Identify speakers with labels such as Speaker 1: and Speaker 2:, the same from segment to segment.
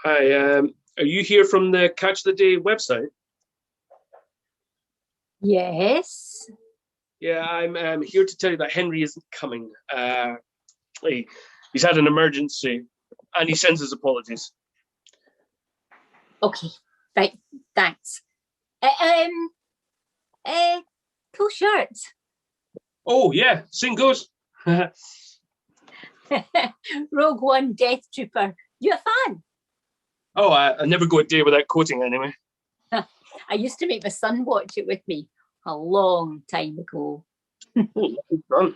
Speaker 1: Hi, are you here from the Catch the Day website?
Speaker 2: Yes.
Speaker 1: Yeah, I'm here to tell you that Henry isn't coming. He, he's had an emergency, and he sends his apologies.
Speaker 2: Okay. Right. Thanks. Uh, um. Uh. Cool shirt.
Speaker 1: Oh yeah, sing goes.
Speaker 2: Rogue One Death Trooper. You a fan?
Speaker 1: Oh, I never go a day without quoting anyway.
Speaker 2: I used to make my son watch it with me a long time ago.
Speaker 1: Oh, done.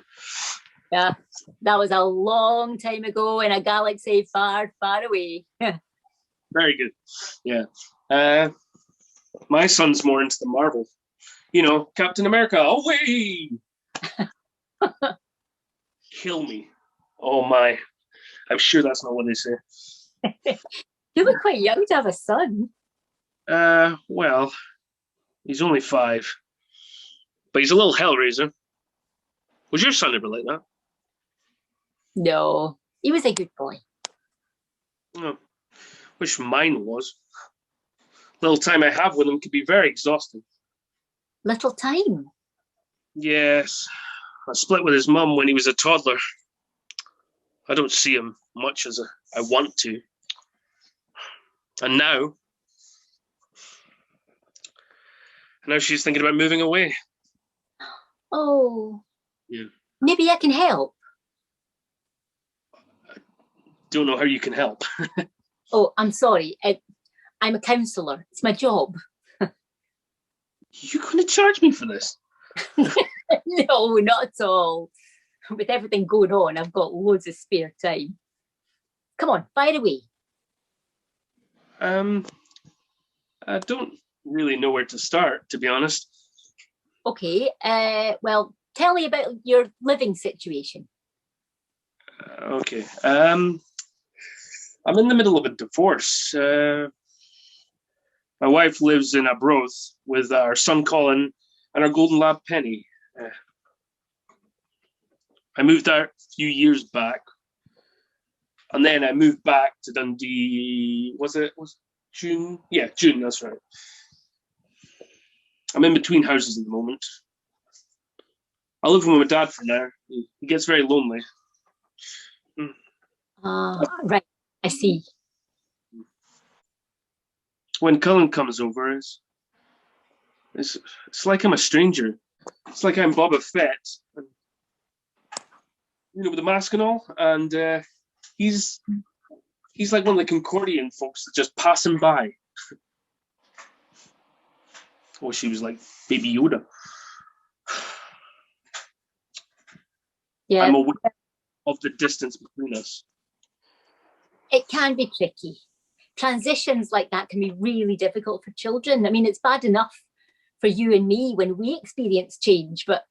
Speaker 2: Yeah, that was a long time ago in a galaxy far, far away.
Speaker 1: Very good. Yeah. My son's more into the Marvel. You know, Captain America. Away! Kill me. Oh my. I'm sure that's not what they say.
Speaker 2: You look quite young to have a son.
Speaker 1: Well, he's only 5, but he's a little hellraiser. Was your son ever like that?
Speaker 2: No, he was a good boy.
Speaker 1: No. Wish mine was. Little time I have with him could be very exhausting.
Speaker 2: Little time.
Speaker 1: Yes, I split with his mum when he was a toddler. I don't see him much as I want to. And now she's thinking about moving away.
Speaker 2: Oh,
Speaker 1: Yeah.
Speaker 2: maybe I can help.
Speaker 1: Don't know how you can help.
Speaker 2: Oh, I'm sorry. I'm a counsellor. It's my job.
Speaker 1: You're going to charge me for this?
Speaker 2: No, not at all. With everything going on, I've got loads of spare time. Come on, fire away.
Speaker 1: Um, I don't really know where to start, to be honest.
Speaker 2: Okay, well, tell me about your living situation.
Speaker 1: Okay. I'm in the middle of a divorce. My wife lives in Arbroath with our son Colin and our golden lab Penny. I moved out a few years back, and then I moved back to Dundee. Was June? Yeah, June. That's right. I'm in between houses at the moment. I live with my dad for now. He gets very lonely.
Speaker 2: Right, I see.
Speaker 1: When Cullen comes over, it's like I'm a stranger. It's like I'm Boba Fett, and, with the mask and all. And he's like one of the Concordian folks that just pass him by. Oh, she was like Baby Yoda.
Speaker 2: Yeah,
Speaker 1: I'm aware of the distance between us.
Speaker 2: it can be tricky. Transitions like that can be really difficult for children. I mean, it's bad enough for you and me when we experience change, but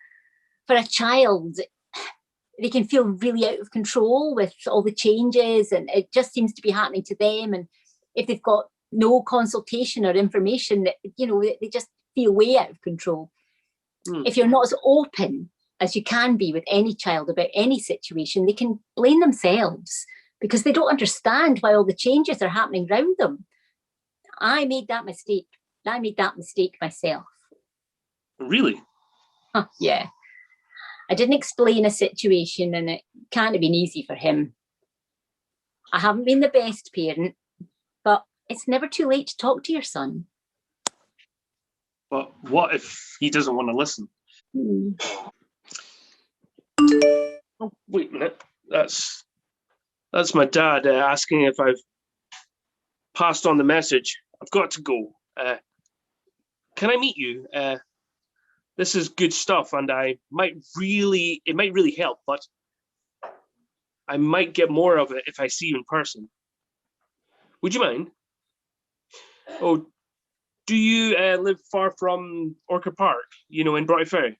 Speaker 2: for a child, they can feel really out of control with all the changes, and it just seems to be happening to them. And if they've got no consultation or information, they just feel way out of control. If you're not as open as you can be with any child about any situation, they can blame themselves because they don't understand why all the changes are happening around them. I made that mistake. I made that mistake myself.
Speaker 1: Really?
Speaker 2: Yeah. I didn't explain a situation, and it can't have been easy for him. I haven't been the best parent, but it's never too late to talk to your son.
Speaker 1: But what if he doesn't want to listen? Oh, wait a minute. That's my dad asking if I've passed on the message. I've got to go. Can I meet you? This is good stuff, and it might really help, but I might get more of it if I see you in person. Would you mind? Oh, do you live far from Orchard Park, in Broughty Ferry?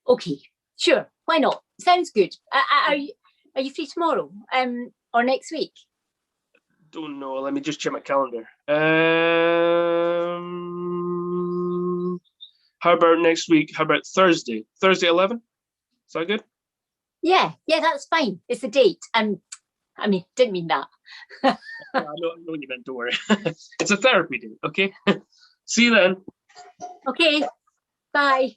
Speaker 2: Okay, sure. Why not? Sounds good. Are you free tomorrow? Or next week?
Speaker 1: Don't know. Let me just check my calendar. How about next week? How about Thursday? Thursday 11? Is that good?
Speaker 2: Yeah, that's fine. It's a date. I mean, didn't mean that.
Speaker 1: I know what you meant, don't worry. It's a therapy day, okay? See you then.
Speaker 2: Okay, bye.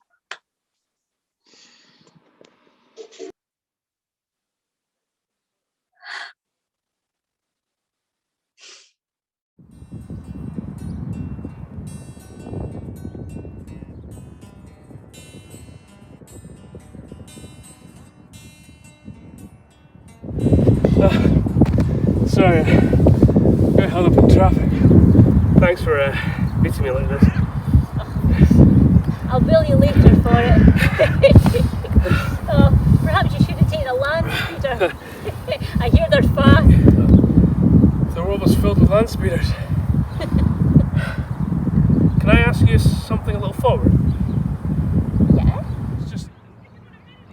Speaker 1: Sorry, got held up in traffic. Thanks for meeting me like this.
Speaker 2: I'll bill you later for it. Oh, perhaps you should have taken a land speeder. I hear they're fast.
Speaker 1: The world was filled with land speeders. Can I ask you something a little forward?
Speaker 2: Yeah?
Speaker 1: It's just,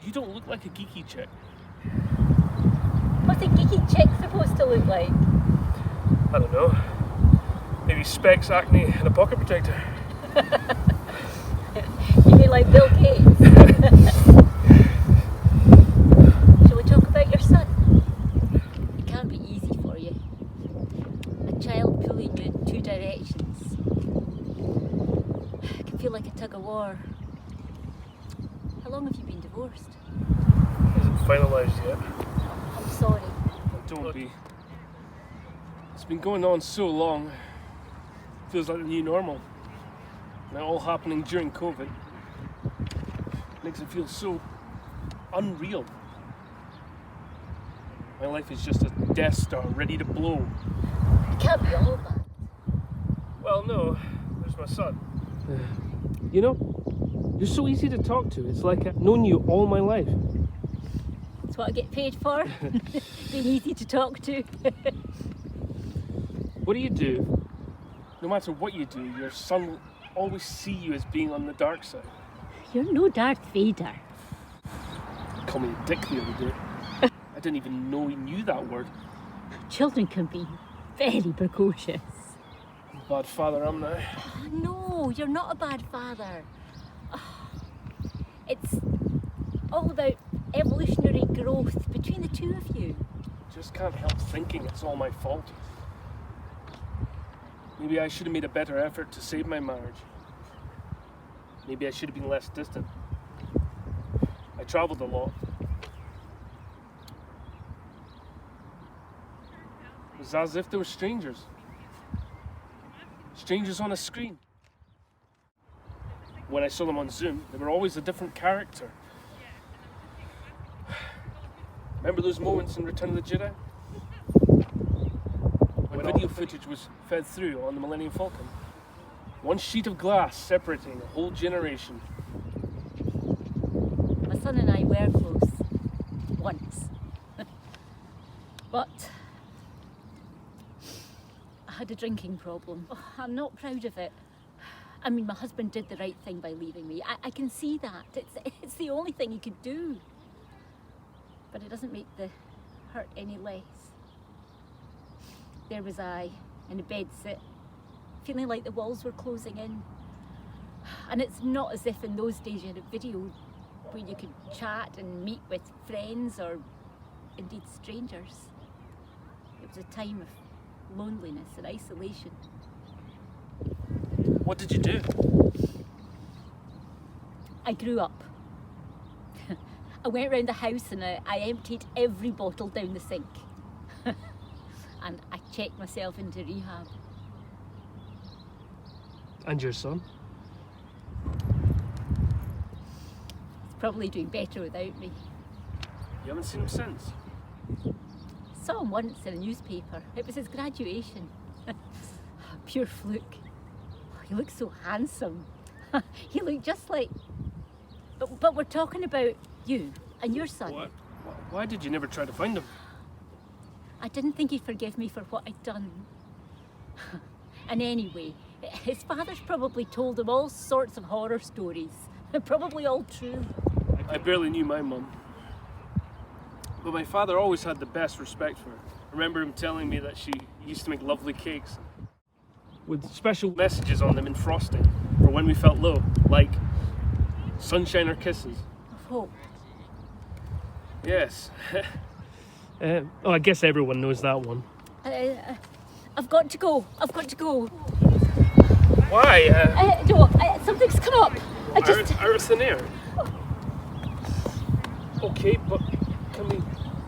Speaker 1: you don't look like a geeky chick.
Speaker 2: What's a geeky chick supposed to look like?
Speaker 1: I don't know. Maybe specs, acne, and a pocket protector.
Speaker 2: You mean like Bill Gates? Shall we talk about your son? It can't be easy for you. A child pulling you in two directions. It can feel like a tug of war. How long have you been divorced?
Speaker 1: Isn't finalised yet.
Speaker 2: I'm sorry.
Speaker 1: Don't be. It's been going on so long. Feels like the new normal. And it all happening during COVID. Makes it feel so unreal. My life is just a Death Star ready to blow.
Speaker 2: It can't be all that.
Speaker 1: Well, no. There's my son. You know, you're so easy to talk to. It's like I've known you all my life.
Speaker 2: That's what I get paid for. Being easy to talk to.
Speaker 1: What do you do? No matter what you do, your son will always see you as being on the dark side.
Speaker 2: You're no Darth Vader.
Speaker 1: Call me a dick the other day. I didn't even know he knew that word.
Speaker 2: Children can be very precocious.
Speaker 1: I'm a bad father, am I?
Speaker 2: Oh, no, you're not a bad father. It's all about evolutionary growth between the two of you.
Speaker 1: Just can't help thinking it's all my fault. Maybe I should have made a better effort to save my marriage. Maybe I should have been less distant. I travelled a lot. It was as if they were strangers. Strangers on a screen. When I saw them on Zoom, they were always a different character. Remember those moments in Return of the Jedi? When video footage was fed through on the Millennium Falcon. One sheet of glass separating a whole generation.
Speaker 2: My son and I were close. Once. But I had a drinking problem. Oh, I'm not proud of it. I mean, my husband did the right thing by leaving me. I can see that. It's the only thing he could do. But it doesn't make the hurt any less. There was I, in a bed sit, feeling like the walls were closing in. And it's not as if in those days you had a video where you could chat and meet with friends or indeed strangers. It was a time of loneliness and isolation.
Speaker 1: What did you do?
Speaker 2: I grew up. I went around the house and I emptied every bottle down the sink. And I checked myself into rehab.
Speaker 1: And your son?
Speaker 2: He's probably doing better without me.
Speaker 1: You haven't seen him since?
Speaker 2: Saw him once in a newspaper. It was his graduation. Pure fluke. He looked so handsome. He looked just like... But we're talking about you and your son.
Speaker 1: What? Why did you never try to find him?
Speaker 2: I didn't think he'd forgive me for what I'd done. And anyway, his father's probably told him all sorts of horror stories. Probably all true.
Speaker 1: I barely knew my mum. But my father always had the best respect for her. I remember him telling me that she used to make lovely cakes with special messages on them in frosting for when we felt low, like sunshine or kisses.
Speaker 2: Of hope.
Speaker 1: Yes. I guess everyone knows that one.
Speaker 2: I've got to go. I've got to go.
Speaker 1: Why?
Speaker 2: No, something's come up.
Speaker 1: Out of thin air. Okay, but can we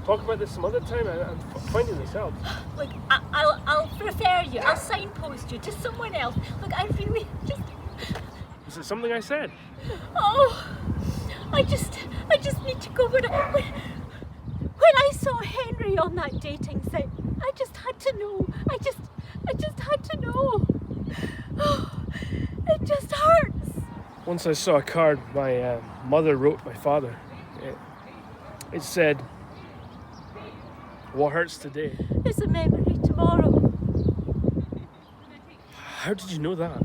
Speaker 1: talk about this some other time? I'm finding this helps.
Speaker 2: Look, I'll refer you. I'll signpost you to someone else. Look, I really just.
Speaker 1: Is it something I said?
Speaker 2: Oh, I just need to go. When I saw Henry on that dating site, I just had to know. I just had to know. Oh, it just hurts.
Speaker 1: Once I saw a card my mother wrote my father. It said, "What hurts today
Speaker 2: It's a memory tomorrow."
Speaker 1: How did you know that?